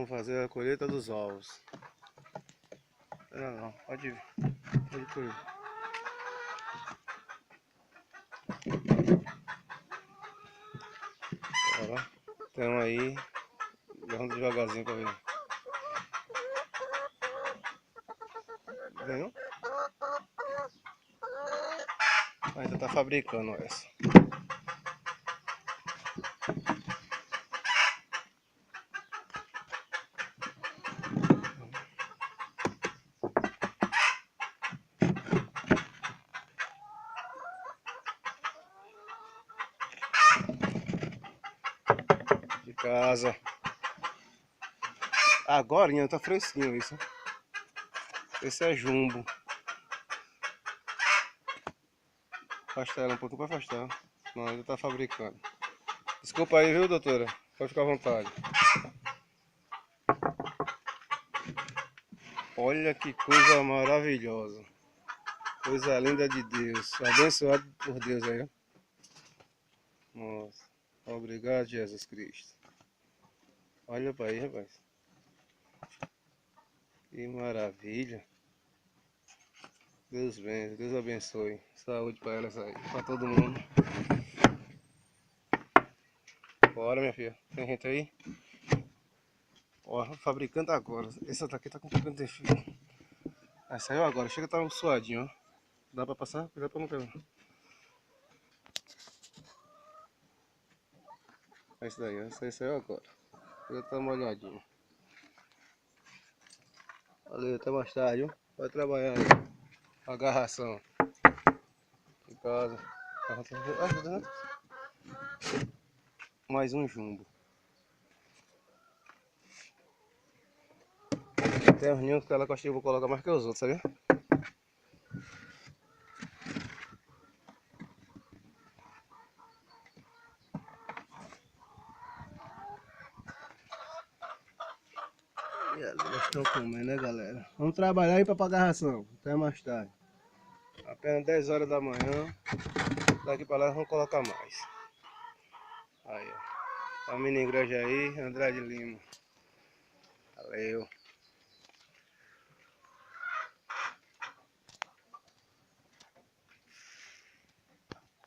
vamos fazer a colheita dos ovos. Não, pode ir. Pode ir. Estamos aí. Vamos devagarzinho pra ver. Ganhou? Ainda tá fabricando essa. De casa. Agora tá fresquinho isso. Esse é jumbo. Afastar ela um pouquinho pra afastar. Não, ainda tá fabricando. Desculpa aí, viu, doutora? Pode ficar à vontade. Olha que coisa maravilhosa. Coisa linda de Deus. Abençoado por Deus aí. Nossa. Obrigado, Jesus Cristo. Olha para aí, rapaz. Que maravilha. Deus benze, Deus abençoe. Saúde para elas aí, para todo mundo. Bora, minha filha. Tem gente aí? Ó, fabricando agora. Essa daqui tá com um pouquinho de fio. Ah, saiu agora. Chega, tá um suadinho, ó. Dá pra passar? Cuidado pra não cair. É isso daí, ó. Isso aí saiu agora. Já tá molhadinho. Valeu, até mais tarde, viu? Vai trabalhar aí. Agarração. Em casa. Mais um jumbo. Tem uns ninhos que ela gosta, eu vou colocar mais que os outros, sabe? E ali eles estão comendo, né, galera? Vamos trabalhar aí para pagar a ração. Até mais tarde. Apenas 10 horas da manhã. Daqui para lá vamos colocar mais. Aí, ó. A mini igreja aí, André de Lima. Valeu.